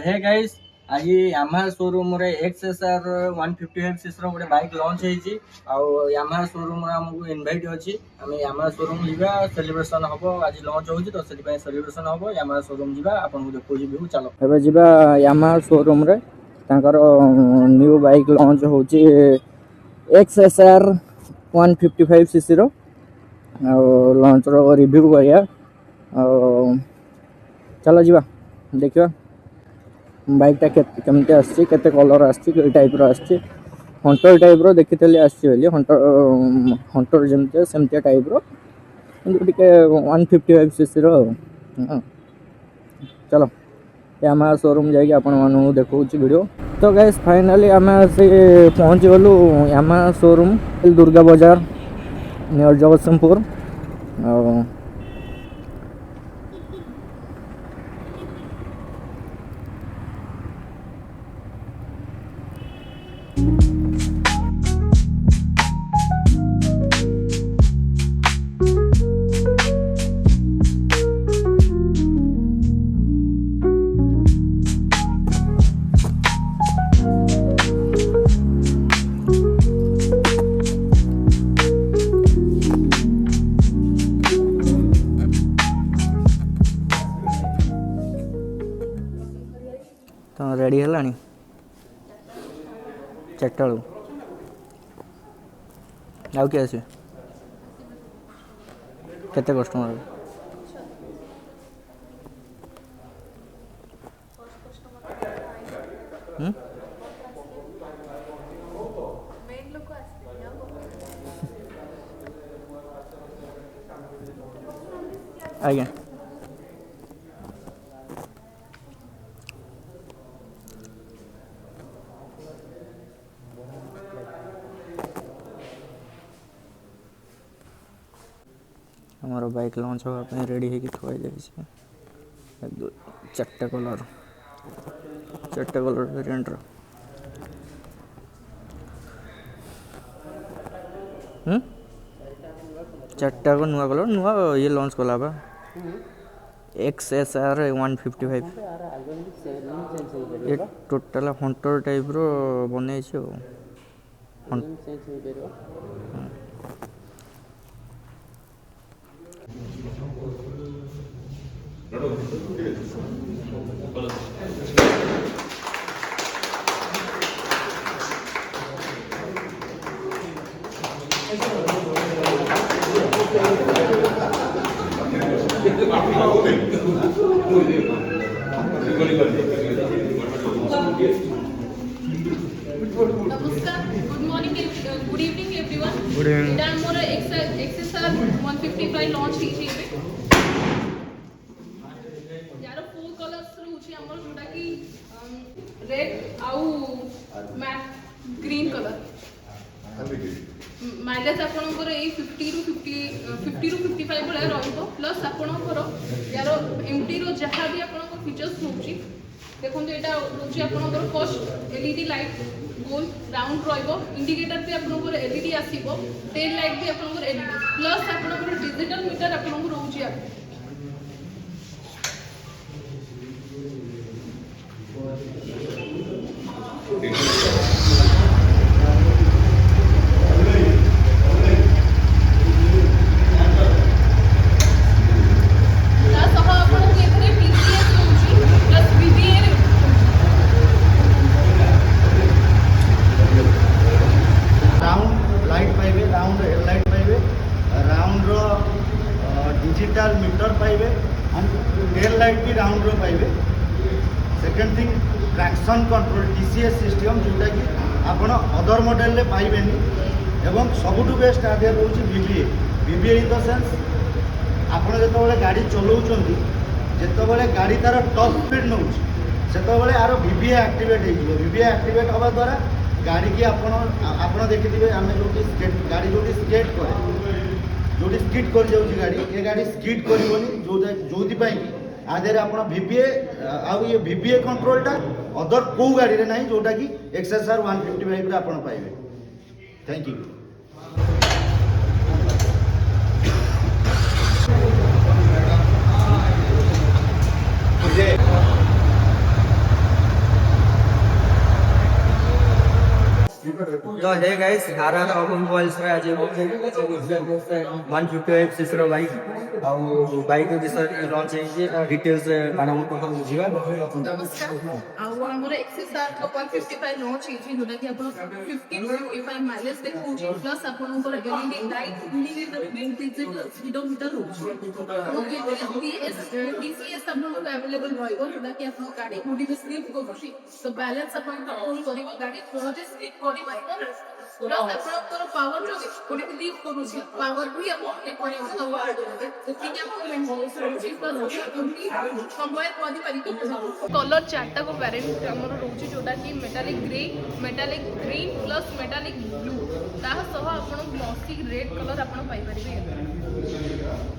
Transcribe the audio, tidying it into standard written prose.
Hey guys आज Yamaha showroom रे XSR 155 CC रो गोटे बाइक लॉन्च होईची आ यामाहा शोरूम रे हमकु इनवाइट अछि हमें यामाहा शोरूम जीवा सेलिब्रेशन हबो आज लॉन्च होईची तो सेति पय सेलिब्रेशन हबो यामाहा शोरूम जीवा आपन को देखो जीबू चलो एबे जीवा यामाहा शोरूम रे तांकर न्यू बाइक लॉन्च होची XSR 155 सीसी रो आ लॉन्च रो रिव्यू करिया आ चलो जीवा देखियो बाइकटा केमती आसी केते कलर आसी के टाइप रो आसी हंटर टाइप रो देखितली आसी बेली हंटर जेमते सेमते टाइप रो टिके 155 सीसी रो चलो यामाहा शोरूम जाई आपण मानु देखौची वीडियो। तो गाइस फाइनली आमे से पहुंच गलु यामाहा शोरूम दुर्गा बाजार नियर जगतसिंहपुर आ तो रेडी है चार्टा आउ किए आसे केते कस्टमर आज्ञा हमारा बाइक लॉन्च होगा रेडी है कि थोड़ा जाए चार्टा कलर वेरिएंट चार्टा को नुआ कलर नुआ ये लॉन्च कला बा XSR 155 ये टोटल हंटर टाइप रो बने छ नमस्कार, good morning, good evening everyone. Good evening. एटा मोर XSR 155 लॉन्च हिची एबे यार फोर कलर्स रहउची हमर जोटा की रेड आउ मैट ग्रीन कलर माइलेज आपनकर ए 50 टू 55 बळे रहबो प्लस आपनकर यार एमटी रो जहां भी आपनकर फीचर्स होउची देखो एटा होउची आपनकर फर्स्ट एलईडी लाइट गोल राउंड रहिबो इंडिकेटर भी आपनकर एलईडी आसीबो टेल लाइट भी आपनकर एलईडी प्लस आपनकर डिजिटल मीटर आपनकर रहउची डिजिटल मीटर पाइबे एंड टेल लाइट भी राउंड रो पाइबे। Second thing traction control TCS system जोटा कि आपण अदर मॉडल ले पाइबेनी एवं सबुठु बेस्ट आदि रोची VBA इन द सेंस आपण जेतबेले गाड़ी चलाउचंदी जेतबेले गाड़ी तार टॉप स्पीड नउची सेतबेले आरो VBA एक्टिवेट हेजिवो। VBA एक्टिवेट होबा द्वारा गाड़ी की आपण देखिथिबे आमे जोटी स्केट गाड़ी जोटी स्केट करे जोटी स्किड कर जाउची गाड़ी ए गाड़ी स्किड करबोनी जोथि पई आधेरे आपण VBA आ ये VBA कंट्रोलटा अदर को गाड़ी रे नाही जोटा कि XSR 155 रे आपण पाइबे। Thank you. तो हे गाइस आरआर ऑटोमोबाइल्स रे आज 155 सीसी रो बाइक ଆଉ ବାଇକ୍ ବିଷୟରେ ଲଞ୍ଚ ହେଇଛି ଡିଟେଲ୍ସ ମାନଙ୍କୁ କଥା ବୁଝିବା। नमस्कार ଆଉ ଆମର XSR 155 ଲଞ୍ଚ ହେଇଛି ଯୋଉଟା କି ଆପଣ 50 to 55 ମାଇଲେଜ ଦେଖଉଛି ପ୍ଲସ୍ ଆପଣଙ୍କର LED ଲାଇଟ୍ ସ୍ପିଡୋମିଟର ରହୁଛି। DCS ଆପଣଙ୍କୁ ଆଭେଲେବଲ ରହିବ ଯୋଉଟା କି ଆପଣ ଗାଡି କୋଉଠି ସ୍ଲିପ୍ କରୁଛି ତ ବାଲାନ୍ସ ଆପଣ କଣ୍ଟ୍ରୋଲ କରିବ ଗାଡି କୋଉଠି ସ୍ଲିପ୍ କରିପାରିବ ପ୍ଲସ୍ ଆପଣଙ୍କର ପାୱାର ଯୋଗେ କୋଉଠି ଲିଫ୍ଟ କରୁଛି ପାୱାର ବି ଆପଣ କରିବ ସେତିକି ଆପଣଙ୍କୁ ରହୁଛି ସମୟ କରିପାରିବେ। କଲର ଚାରିଟାକୁ ଭ୍ୟାରିଏଣ୍ଟ ଆମର ରହୁଛି ଯୋଉଟା କି metallic grey, metallic green plus metallic blue ତା ସହ ଆପଣ ଗ୍ଲସି ରେଡ୍ କଲର ଆପଣ ପାଇପାରିବେ।